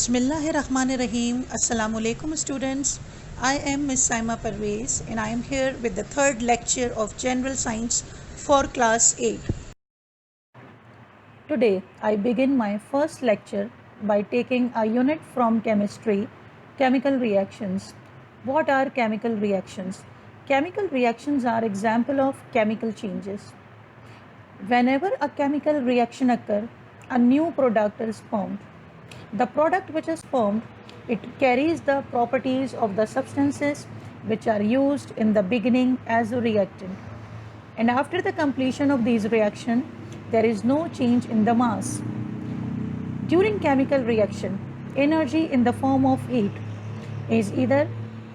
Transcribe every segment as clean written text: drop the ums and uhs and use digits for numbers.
Bismillahirrahmanirrahim. Assalamu alaikum students. I am Miss Saima Parvez and I am here with the third lecture of General Science for class 8. Today I begin my first lecture by taking a unit from chemistry, chemical reactions. What are chemical reactions? Chemical reactions are example of chemical changes. Whenever a chemical reaction occurs, a new product is formed. The product which is formed, it carries the properties of the substances which are used in the beginning as a reactant. And after the completion of these reaction, there is no change in the mass. During chemical reaction, energy in the form of heat is either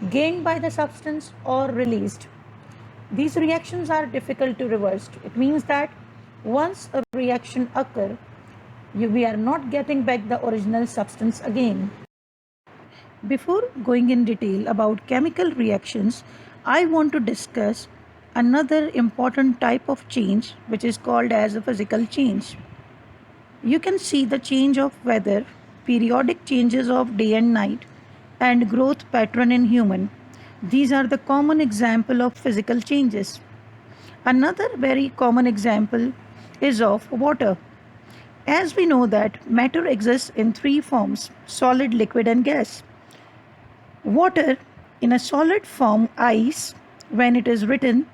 gained by the substance or released. These reactions are difficult to reverse. It means that once a reaction occurs, we are not getting back the original substance again. Before going in detail about chemical reactions, I want to discuss another important type of change which is called as a physical change. You can see the change of weather, periodic changes of day and night, and growth pattern in human. These are the common example of physical changes. Another very common example is of water. As we know that matter exists in three forms: solid, liquid and gas. Water in a solid form, ice, when it is written,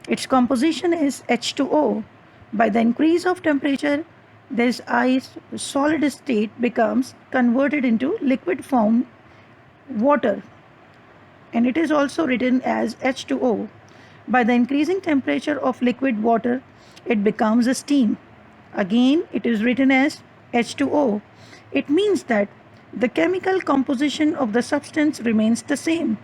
its composition is H2O. By the increase of temperature, this ice solid state becomes converted into liquid form, water, and it is also written as H2O. By the increasing temperature of liquid water, it becomes a steam. Again, it is written as H2O. It means that the chemical composition of the substance remains the same.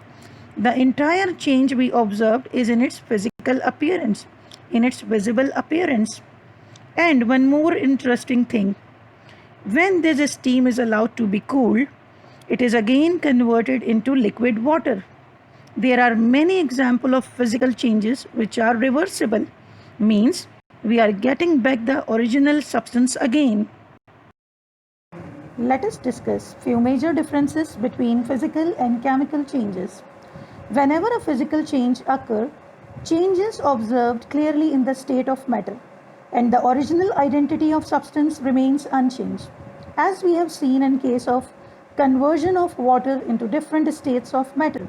The entire change we observed is in its physical appearance, in its visible appearance. And one more interesting thing, when this steam is allowed to be cooled, it is again converted into liquid water. There are many examples of physical changes which are reversible, means we are getting back the original substance again. Let us discuss few major differences between physical and chemical changes. Whenever a physical change occurs, changes observed clearly in the state of matter, and the original identity of substance remains unchanged, as we have seen in case of conversion of water into different states of matter.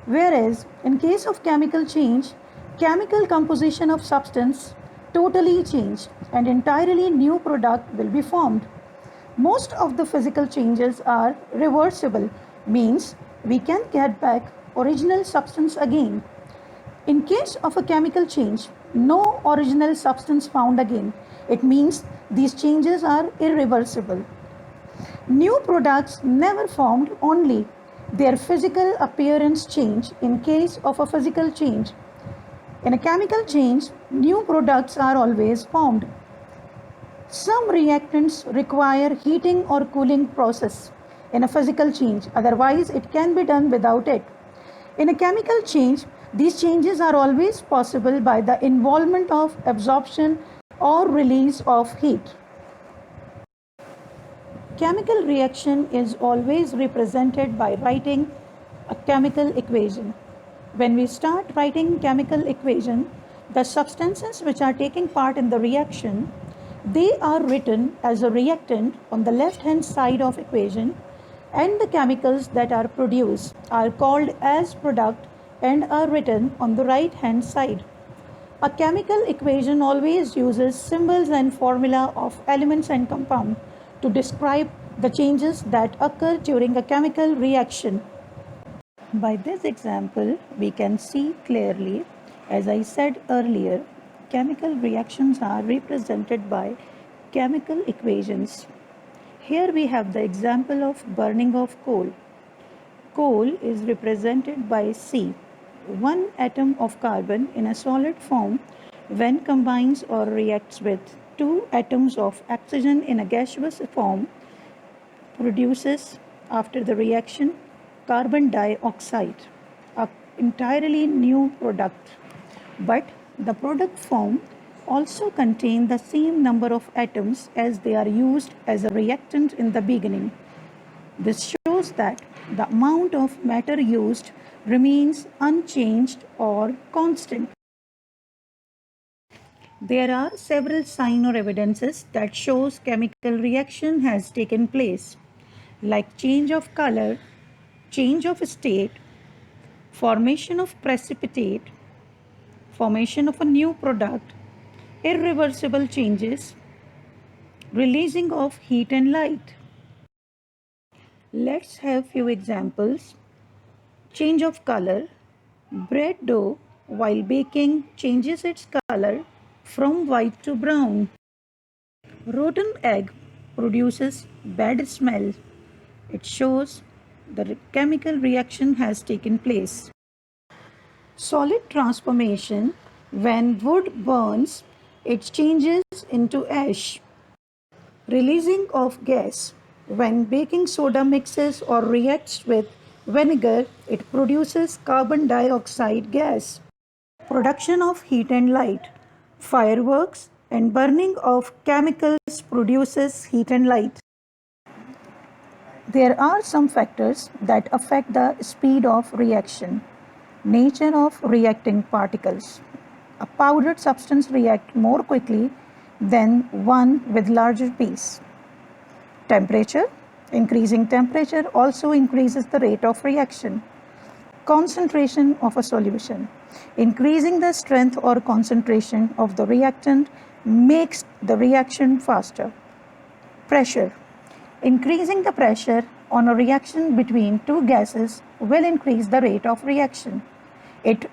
Whereas in case of chemical change, chemical composition of substance totally changed and entirely new product will be formed. Most of the physical changes are reversible, means we can get back original substance again. In case of a chemical change, no original substance found again. It means these changes are irreversible. New products never formed, only their physical appearance change in case of a physical change. In a chemical change, new products are always formed. Some reactants require heating or cooling process in a physical change, otherwise it can be done without it. In a chemical change, these changes are always possible by the involvement of absorption or release of heat. Chemical reaction is always represented by writing a chemical equation. When we start writing chemical equation, the substances which are taking part in the reaction, they are written as a reactant on the left hand side of equation, and the chemicals that are produced are called as product and are written on the right hand side. A chemical equation always uses symbols and formula of elements and compound to describe the changes that occur during a chemical reaction. By this example, we can see clearly, as I said earlier, chemical reactions are represented by chemical equations. Here we have the example of burning of coal. Coal is represented by C. One atom of carbon in a solid form, when combines or reacts with two atoms of oxygen in a gaseous form, produces, after the reaction, carbon dioxide, an entirely new product. But the product form also contain the same number of atoms as they are used as a reactant in the beginning. This shows that the amount of matter used remains unchanged or constant. There are several signs or evidences that shows chemical reaction has taken place, like change of color, change of state, formation of precipitate, formation of a new product, irreversible changes, releasing of heat and light. Let's have few examples. Change of color. Bread dough while baking changes its color from white to brown. Rotten egg produces bad smell. It shows the chemical reaction has taken place. Solid transformation. When wood burns, it changes into ash. Releasing of gas. When baking soda mixes or reacts with vinegar, it produces carbon dioxide gas. Production of heat and light. Fireworks and burning of chemicals produces heat and light. There are some factors that affect the speed of reaction. Nature of reacting particles. A powdered substance reacts more quickly than one with larger piece. Temperature. Increasing temperature also increases the rate of reaction. Concentration of a solution. Increasing the strength or concentration of the reactant makes the reaction faster. Pressure. Increasing the pressure on a reaction between two gases will increase the rate of reaction. It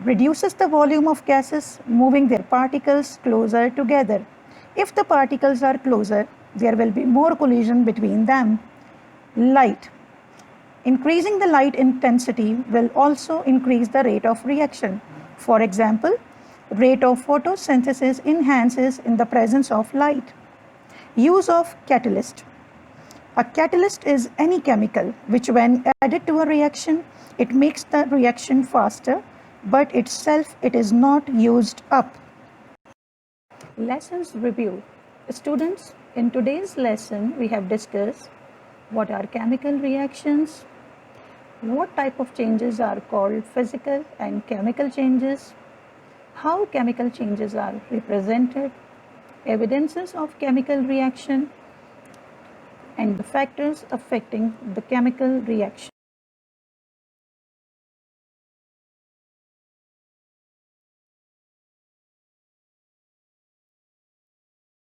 reduces the volume of gases, moving their particles closer together. If the particles are closer, there will be more collision between them. Light. Increasing the light intensity will also increase the rate of reaction. For example, rate of photosynthesis enhances in the presence of light. Use of catalyst. A catalyst is any chemical which when added to a reaction, it makes the reaction faster, but itself it is not used up. Lessons review. Students, in today's lesson we have discussed what are chemical reactions, what type of changes are called physical and chemical changes, how chemical changes are represented, evidences of chemical reaction, and the factors affecting the chemical reaction.